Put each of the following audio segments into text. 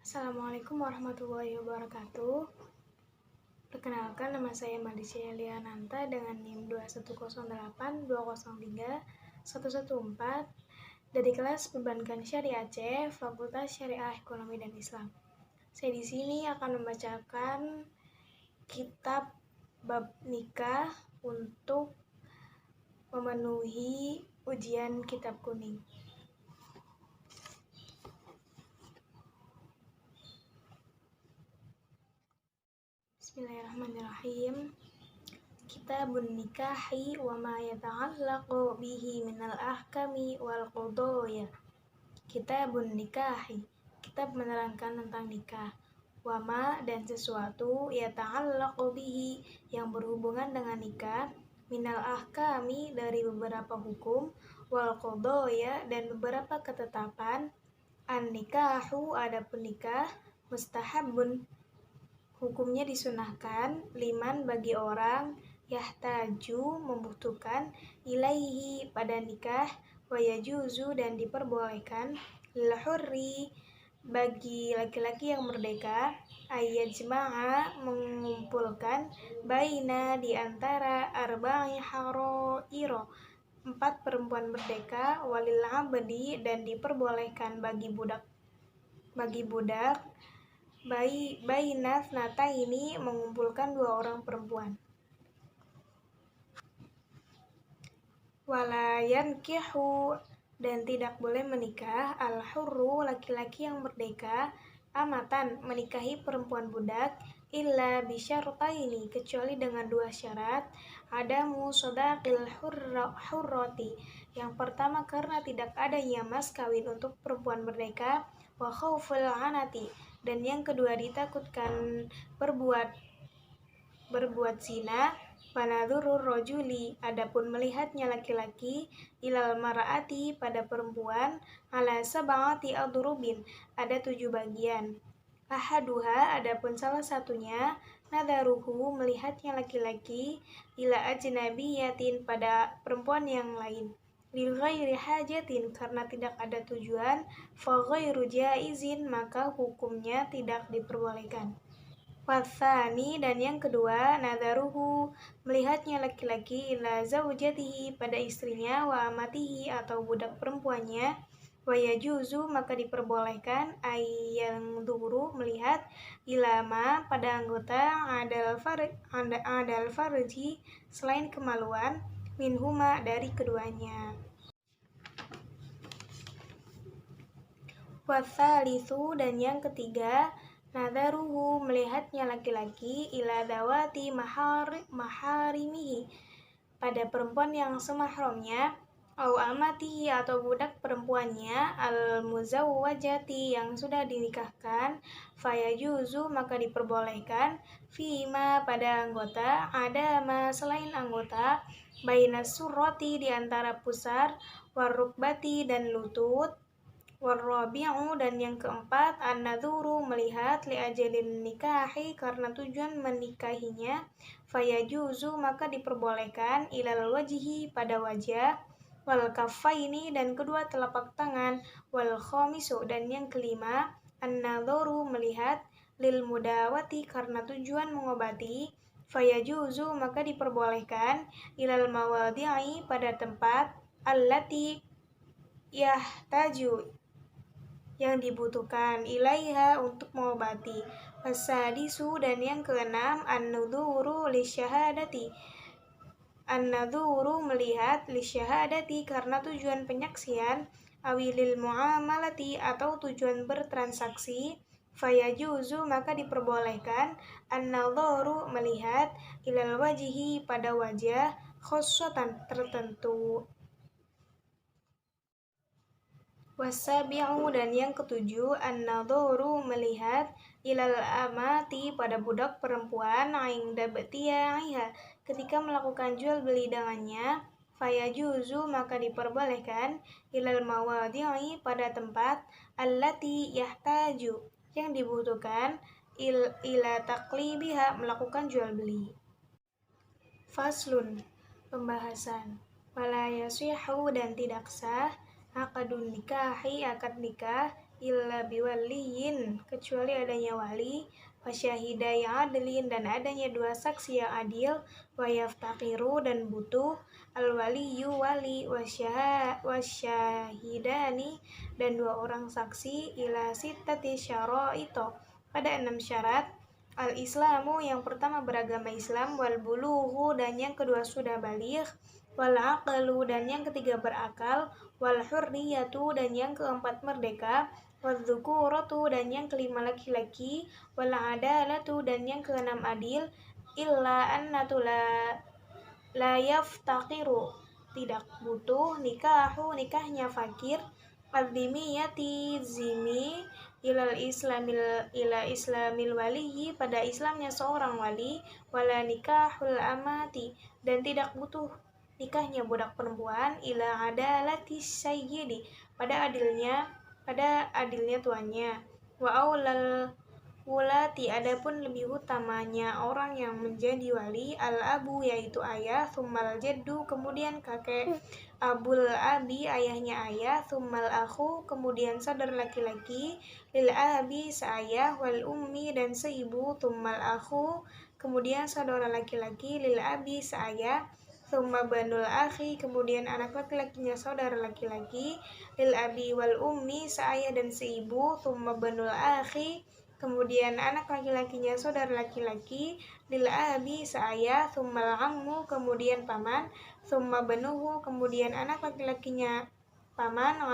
Assalamualaikum warahmatullahi wabarakatuh. Perkenalkan, nama saya Madisya Liananta dengan NIM 2108203 dari kelas Perbankan Syariah Aceh, Fakultas Syariah Ekonomi dan Islam. Saya di sini akan membacakan kitab bab nikah untuk memenuhi ujian kitab kuning. Bismillahirrahmanirrahim. Kitabun nikahi wa ma yata'allaqu bihi minal ahkami wal qudaya. Kitabun nikahi, kitab menerangkan tentang nikah. Wa ma, dan sesuatu, yata'allaqu bihi, yang berhubungan dengan nikah, minal ahkami, dari beberapa hukum, wal qudaya, dan beberapa ketetapan. An nikahu, adapun nikah, mustahabun, hukumnya disunahkan, liman, bagi orang, yahtaju, membutuhkan, ilaihi, pada nikah, wa yajuzu, dan diperbolehkan, lil hurri, bagi laki-laki yang merdeka, ayyajma'a, mengumpulkan, baina, di antara, arba'i haroiro, 4 perempuan merdeka, walil abdi, dan diperbolehkan bagi budak, Bainat nata ini mengumpulkan 2 orang perempuan. Walayan kihu, dan tidak boleh menikah, al-hurru, laki-laki yang merdeka, amatan, menikahi perempuan budak, illa bisyartaini, kecuali dengan 2 syarat. Adamu sodaqil hurroti, yang pertama karena tidak adanya mas kawin untuk perempuan merdeka, wa khauful anati, dan yang kedua ditakutkan berbuat zina, panadurur rojuli, adapun melihatnya laki-laki, ilal mar'ati, pada perempuan, ala sab'ati adrubin, ada 7 bagian. Ahaduha, adapun salah satunya, nadaruhu, melihatnya laki-laki, ila ajnabiyatin, pada perempuan yang lain, lil ghairi hajatin, karena tidak ada tujuan, fa ghairu jaizin, maka hukumnya tidak diperbolehkan. Wathani, dan yang kedua, nadaruhu, melihatnya laki-laki, ila zaujatihi, pada istrinya, wa amatihi, atau budak perempuannya, wa yajuzu, maka diperbolehkan, ayyanduru, melihat, ilama, pada anggota, adal farji, selain kemaluan, minhuma, dari keduanya. Wathalithu, dan yang ketiga, nadaruhu, melihatnya laki-laki, ila dawati maharimihi, pada perempuan yang semahramnya, au amatihi, atau budak perempuannya, al-muzawwajati, yang sudah dinikahkan, fayajuzu, maka diperbolehkan, fima, pada anggota, adama, selain anggota, bainas surroti, di antara pusar, warrukbati, dan lutut, warrabi'u, dan yang keempat, an-nadhuru, melihat, li ajalin nikahi, karena tujuan menikahinya, fayajuzu, maka diperbolehkan, ilal wajhi, pada wajah, wal kaffaini, dan kedua telapak tangan, wal khamisu, dan yang kelima, an-nadhuru, melihat, lil mudawati, karena tujuan mengobati, fayajuzu, maka diperbolehkan, ilal mawadi'i, pada tempat, allati yahtaju, yang dibutuhkan, ilaiha, untuk mengobati. Wasadisu, dan yang keenam, an-nadhuru lisyahadati, an-nadhuru, melihat, lisyahadati, karena tujuan penyaksian, awilil muamalati, atau tujuan bertransaksi, fayajuzu, maka diperbolehkan, an-nadharu, melihat, ilal wajhi, pada wajah, khossatan, tertentu. Wasabi'u, dan yang ketujuh, an-nadharu, melihat, ilal amati, pada budak perempuan, inda btiya'iha, ketika melakukan jual beli dengannya, fayajuzu, maka diperbolehkan, ilal mawadi'i, pada tempat, allati yahtaju, yang dibutuhkan, ila taqlibiha, melakukan jual beli. Faslun, pembahasan. Wala yasihu, dan tidak sah, akadun nikahi, akad nikah, illa biwaliyin, kecuali adanya wali, wasyahidai adlin, dan adanya dua saksi yang adil, wayaftaqiru, dan butuh, al-waliyu wali, wasyahidani, dan dua orang saksi, ila sittati syaraito, pada 6 syarat, al-islamu, yang pertama beragama Islam, wal bulughu, dan yang kedua sudah baligh, wal aqlu, dan yang ketiga berakal, wal hurriyatu, dan yang keempat merdeka, wal dzukuratu, dan yang kelima laki-laki, wal adalatu, dan yang keenam adil, illa annatu la yaftaqiru, tidak butuh, nikahu, nikahnya fakir, al-dhimiyati, zimi, ila islamil waliyi, pada Islamnya seorang wali, wala nikahul amati, dan tidak butuh nikahnya budak perempuan, ila adalati sayyidi, pada adilnya tuannya, wa aulal wulati, adapun lebih utamanya orang yang menjadi wali, al-abu, yaitu ayah, thummal jaddu, kemudian kakek, abul abi, ayahnya ayah, thummal akhu, kemudian saudara laki-laki, lil abi, seayah, wal ummi, dan seibu, thummal akhu, kemudian saudara laki-laki, lil abi, seayah, thumma banul akhi, kemudian anak laki-lakinya saudara laki-laki, lil abi wal ummi, seayah dan seibu, thumma banul akhi, kemudian anak laki-lakinya saudara laki-laki, lil abi, seayah, thummal ammu, kemudian paman, thumma banuhu, kemudian anak laki-lakinya paman,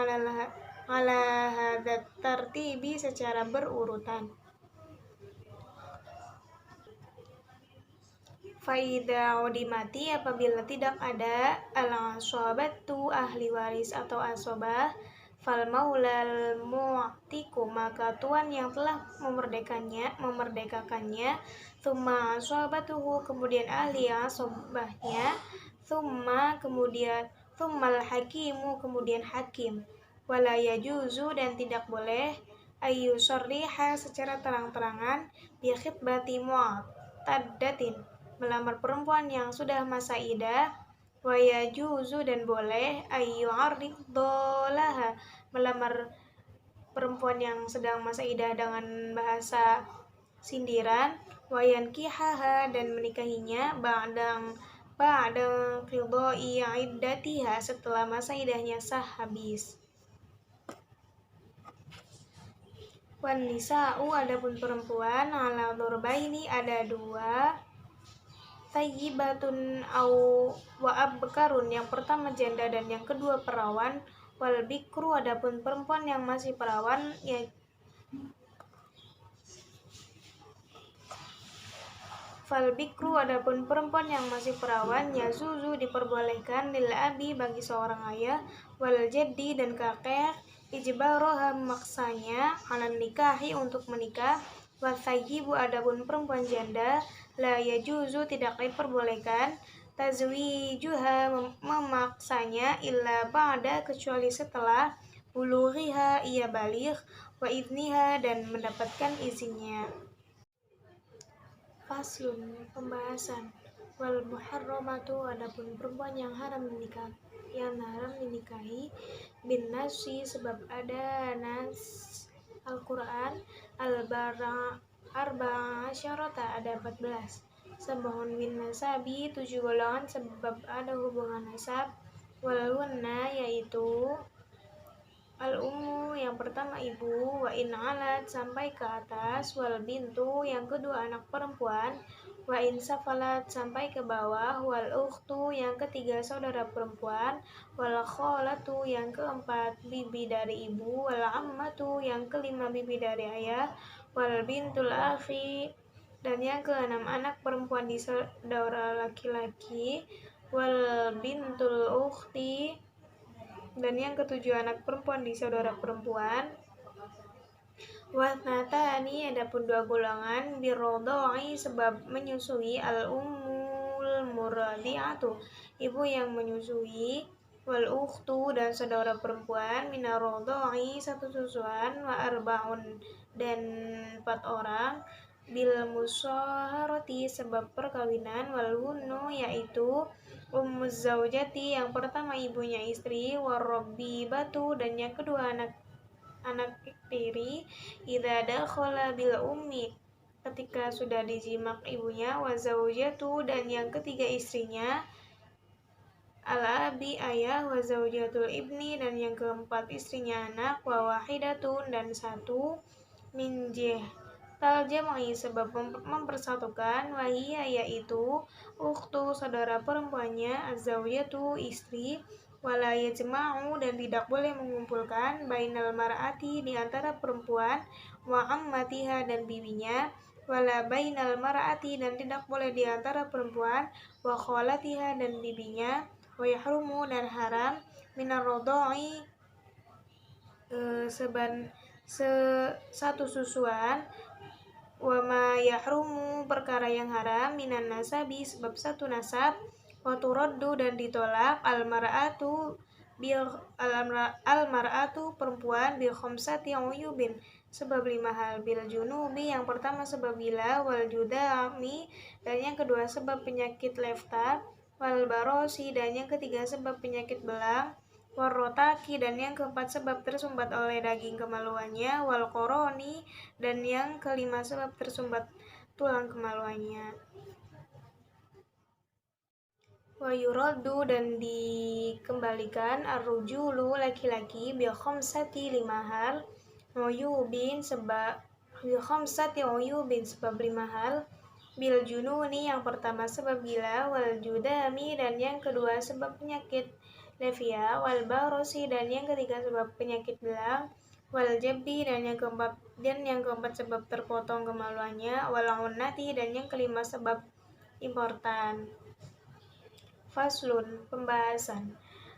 ala hadat tartibi, secara berurutan. Faida udimati, apabila tidak ada al-asobatu, ahli waris atau asobah, fal maulal mu'tiku, maka tuan yang telah memerdekakannya, thumma asobatuhu, kemudian ahli asobahnya, thummal hakimu, kemudian hakim, wala yajuzu, dan tidak boleh, ayu sorriha, secara terang-terangan, bi khitbati mu'taddatin, melamar perempuan yang sudah masa idah, wa yajuzu, dan boleh, ayu aridolaha, melamar perempuan yang sedang masa idah dengan bahasa sindiran, wa yankihaha, dan menikahinya, ba'da qidai iddatiha, setelah masa idahnya sah habis. Wan nisa'u, adapun perempuan, ala dhurbaini, ada dua, thayyibatun wa abkarun, yang pertama janda dan yang kedua perawan, wal bikru, adapun perempuan yang masih perawan, fal bikru, adapun perempuan yang masih perawan, yazuzu, diperbolehkan, lil abi, bagi seorang ayah, wal jaddi, dan kakek, ijbaroha, memaksanya, alan nikahi, untuk menikah, wa thayyibu, adapun perempuan janda, la yajuzu, tidak diperbolehkan, tazwijuha, memaksanya, illa ba'da, kecuali setelah, bulughiha, ia baligh, wa idniha, dan mendapatkan izinnya. Faslun, pembahasan. Wal muharramatu, adapun perempuan yang haram dinikahi, bin nasi, sebab ada nas Al-Quran, arba'asyarata, ada 14, sabahun bin nasabi, 7 golongan, sebab ada hubungan nasab, wal hunna, yaitu al-ummu, yang pertama ibu, wa in alat, sampai ke atas, wal bintu, yang kedua anak perempuan, wa in safalat, sampai ke bawah, wal ukhtu, yang ketiga saudara perempuan, wal kholatu, yang keempat bibi dari ibu, wal ammatu, yang kelima bibi dari ayah, wal bintul akhi, dan yang keenam anak perempuan di saudara laki-laki, wal bintul ukhti, dan yang ketujuh anak perempuan di saudara perempuan, watnatani, adapun 2 golongan, birodoi, sebab menyusui, al-ummul muradi'atu, ibu yang menyusui, wal ukhtu, dan saudara perempuan, minarodoi, 1 susuan, wa arba'un, dan 4 orang, bil musaharati, sebab perkawinan, wal hunnu, yaitu ummuz zaujati, yang pertama ibunya istri, warrabbibatu, dan yang kedua anak anak tiri, idza dakhala bil ummi, ketika sudah dijimak ibunya, wa zaujatu, dan yang ketiga istrinya, al-abi ayah, wa zaujatul ibni, dan yang keempat istrinya anak, wa wahidatun, dan satu, min tal jam'i, sebab mempersatukan, wahia yaitu ukhtu, saudara perempuannya, az-zaujatu istri, wala yajma'u, dan tidak boleh mengumpulkan, bainal mar'ati, di antara perempuan, wa ammatiha, dan bibinya, wala bainal mar'ati, dan tidak boleh di antara perempuan, wa kholatiha, dan bibinya, wa yahrumu, dan haram, minar rodoi, satu susuan, wa ma yahrumu, perkara yang haram, minan nasabi, sebab satu nasab, wa turaddu, dan ditolak, al-mar'atu perempuan, bil khamsati uyubin, sebab 5 hal, bil junubi, yang pertama sebab gila, wal judami, dan yang kedua sebab penyakit lefta, wal barosi, dan yang ketiga sebab penyakit belang, warrotaki, dan yang keempat sebab tersumbat oleh daging kemaluannya, wal koroni, dan yang kelima sebab tersumbat tulang kemaluannya. Wa yuraddu, dan dikembalikan, ar-rujulu, laki-laki, bil khamsati, 5 hal, uyubin, sebab bil khamsati uyubin, sebab 5 hal, bil jununi, yang pertama sebab gila, wal judami, dan yang kedua sebab penyakit levia, wal barosi, dan yang ketiga sebab penyakit belang, wal jabbi, dan yang keempat sebab terpotong kemaluannya, wal unnati, dan yang kelima sebab importan. Faslun, pembahasan.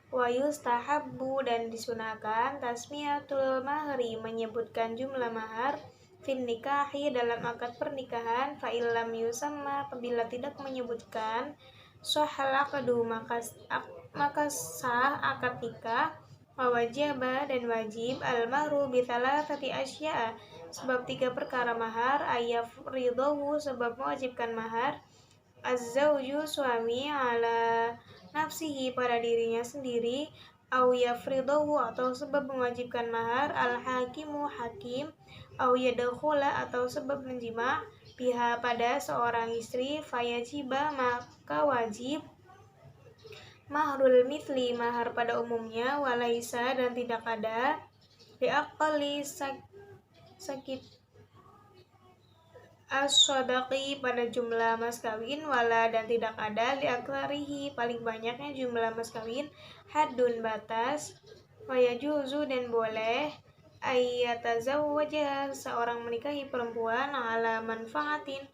Wa yustahabbu, dan disunahkan, tasmiyatul mahri, menyebutkan jumlah mahar, fin nikahi, dalam akad pernikahan, fa illam yusamma, apabila tidak menyebutkan, sahal aqdu, maka sah akad nikah, wa wajaba, dan wajib, al mahru bi thalathati asya'a, sebab 3 perkara mahar, ayafridahu, sebab mewajibkan mahar, az-zawju, suami, ala nafsihi, pada dirinya sendiri, au yafridahu, atau sebab mewajibkan mahar, al-hakimu, hakim, au yadakhula, atau sebab menjima, biha, pada seorang istri, fayajiba, maka wajib, mahrul mithli, mahar pada umumnya, walaisa, dan tidak ada, biaqali sakit as-sodaqi, pada jumlah mas kawin, wala, dan tidak ada, liaklarihi, paling banyaknya jumlah mas kawin, haddun, batas, wayajuzu, dan boleh, ayyatazawwajah, seorang menikahi perempuan, ala manfaatin,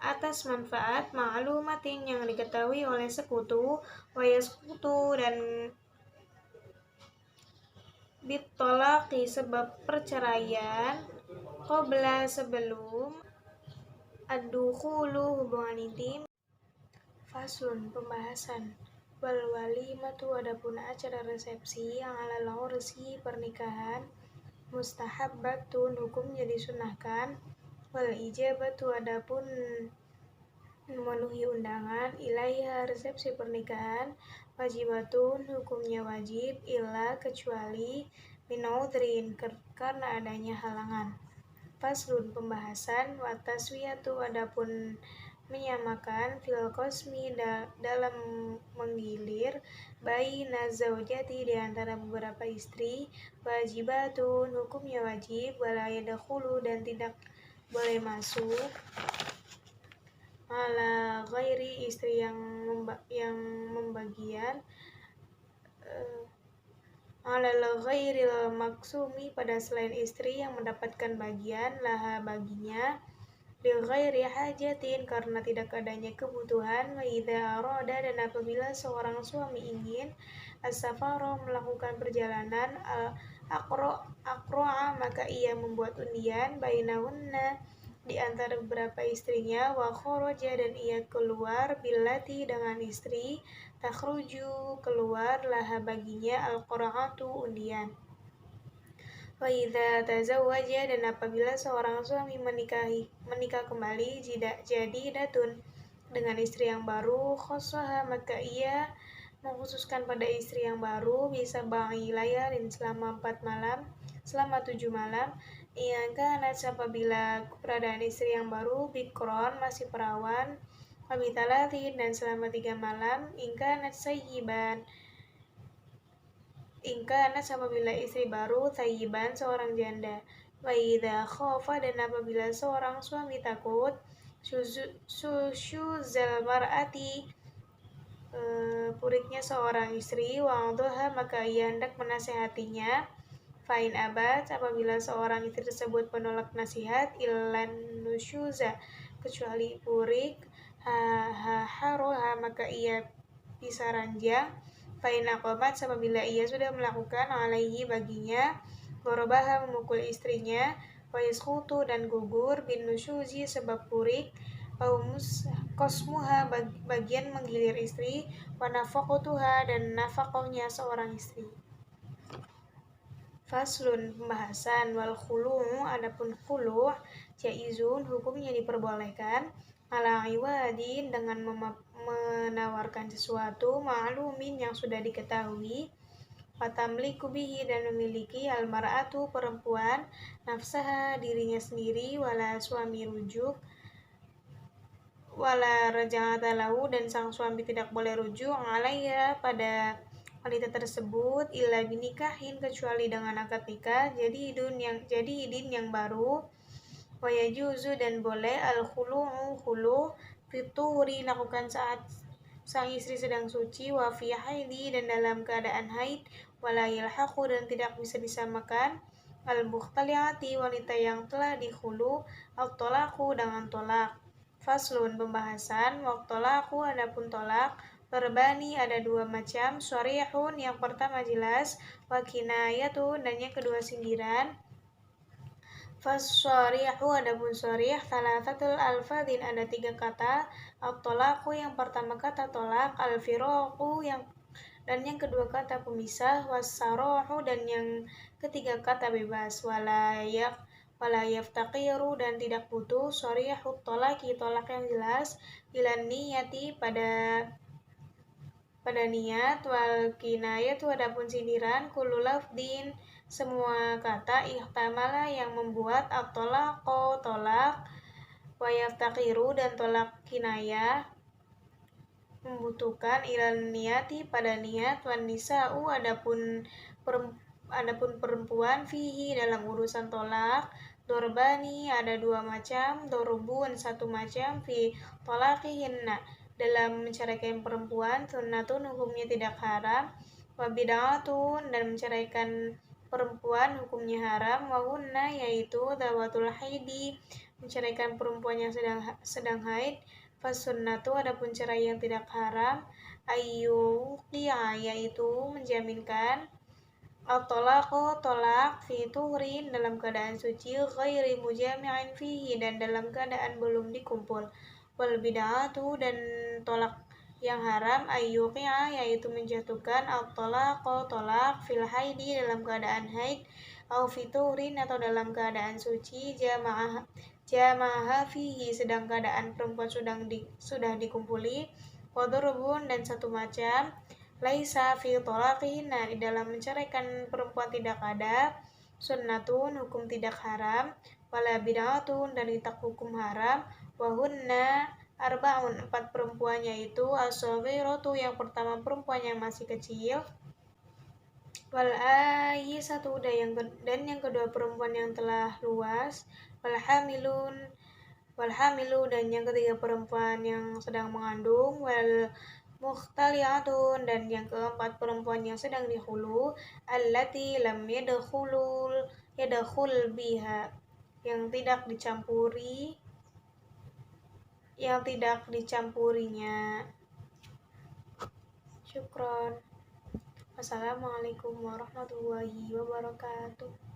atas manfaat, ma'lumatin, yang diketahui oleh sekutu, wayaskutu, dan bitolaki, sebab perceraian, qabla, sebelum ad-dukhulu, hubungan intim. Faslun, pembahasan. Wal walimatu, adapun acara resepsi, yang ala ursi, pernikahan, mustahabbatun, hukumnya disunahkan, wal ijabatu, adapun memenuhi undangan, ilaiha, resepsi pernikahan, wajibatun, hukumnya wajib, illa, kecuali, min udhrin, karena adanya halangan. Faslun, pembahasan. Wa taswiyatu, adapun menyamakan, fil qasmi, dalam menggilir, baina zaujati, di antara beberapa istri, wajibatun, hukumnya wajib, wala yadkhulu, dan tidak boleh masuk, ala ghairi, istri yang membagian, alal ghairil maksumi, pada selain istri yang mendapatkan bagian, laha, baginya, lil ghairi hajatin, karena tidak adanya kebutuhan, wa idza arada, dan apabila seorang suami ingin, as-safara, melakukan perjalanan, aqra'a, maka ia membuat undian, bainahunna, di antara beberapa istrinya, wa kharaja, dan ia keluar, billati, dengan istri, takhruju, keluar, laha, baginya, al-qur'atu, undian. Wa idza tazawwaja, dan apabila seorang suami menikah kembali, jadi datun, dengan istri yang baru, khossaha, maka ia mengkhususkan pada istri yang baru, bisa ba'i layarin, selama 4 malam, selama 7 malam. Ingatkan apabila keberadaan istri yang baru bikron masih perawan, wabitalatin dan selama 3 malam. Ingkanat sayyiban apabila istri baru sayyiban seorang janda. Wa idza khafa dan apabila seorang suami takut susyuzal mar'ati puriknya seorang istri wa'adhaha maka ia hendak menasihatinya. Fa'in abad apabila seorang istri tersebut menolak nasihat illan nusyuza kecuali purik haroha maka ia bisa ranjang. Fa'in aqamat apabila ia sudah melakukan alaihi baginya gorobaha memukul istrinya wa yasqutu dan gugur bin nusyuzi sebab purik kosmuha bagian menggilir istri wa nafaqatuha dan nafaqahnya seorang istri. Faslun pembahasan wal khulu' adapun khulu' jaizun hukumnya diperbolehkan ala iwadin dengan menawarkan sesuatu ma'lumin yang sudah diketahui fatamliku bihi dan memiliki almar'atu perempuan nafsaha dirinya sendiri wala suami rujuk wala raja'ata lahu dan sang suami tidak boleh rujuk alaiya pada wanita tersebut illa binikahin kecuali dengan akad nikah jadi idin yang baru wa yajuzu dan boleh al khulu fituhuri lakukan saat sang istri sedang suci wa fi haidi dan dalam keadaan haid wala yalhaqu dan tidak bisa disamakan al mukhtaliati wanita yang telah dikhulu al tolaku dengan tolak. Faslun pembahasan waktolaku adapun tolak berbani ada 2 macam syarihun yang pertama jelas wa kinayatun dan yang kedua sindiran. Fasyarihu adapun syarih thalathatul alfadhin ada 3 kata at-tolaku yang pertama kata tolak al-firaqu dan yang kedua kata pemisah was-sarahu dan yang ketiga kata bebas wala yaftaqiru dan tidak butuh syarihut tolaki tolak yang jelas ilan niyati pada niat wal kinayatu adapun sindiran kullu lafdin semua kata ihtamala yang membuat at-talaqo tolak wa yaftaqiru dan tolak kinayah membutuhkan ilal niyati pada niat wan nisa'u adapun perempuan fihi dalam urusan tolak dorbani ada 2 macam dorbun 1 macam fi tolaqihinna dalam menceraikan perempuan sunnatun hukumnya tidak haram wa bid'atun dan menceraikan perempuan hukumnya haram wa hunna yaitu dawatul haidi menceraikan perempuan yang sedang haid fasunnatu adapun cerai yang tidak haram ayyuqi'a yaitu menjaminkan at-talaqo tolak fi tuhrin dalam keadaan suci ghairi mujami'in fihi dan dalam keadaan belum dikumpul wal bid'atu dan tolak yang haram ayyuqi'a yaitu menjatuhkan at-talaqo tolak fil haidi dalam keadaan haid au fi tuhrin atau dalam keadaan suci jama'ah fihi sedang keadaan perempuan sudah dikumpuli wadrubun dan 1 macam laisa fi tolaqihinna di dalam menceraikan perempuan tidak ada sunnatun hukum tidak haram wala bid'atun dan tidak hukum haram wahunna arba'un 4 perempuan yaitu as-shaghiratu yang pertama perempuan yang masih kecil wal ayyisatu dan yang kedua perempuan yang telah luas wal hamilu dan yang ketiga perempuan yang sedang mengandung wal mukhtali'atun dan yang keempat perempuan yang sedang dihulu allati lam yadkhul biha yang tidak dicampurinya. Syukron. Wassalamualaikum warahmatullahi wabarakatuh.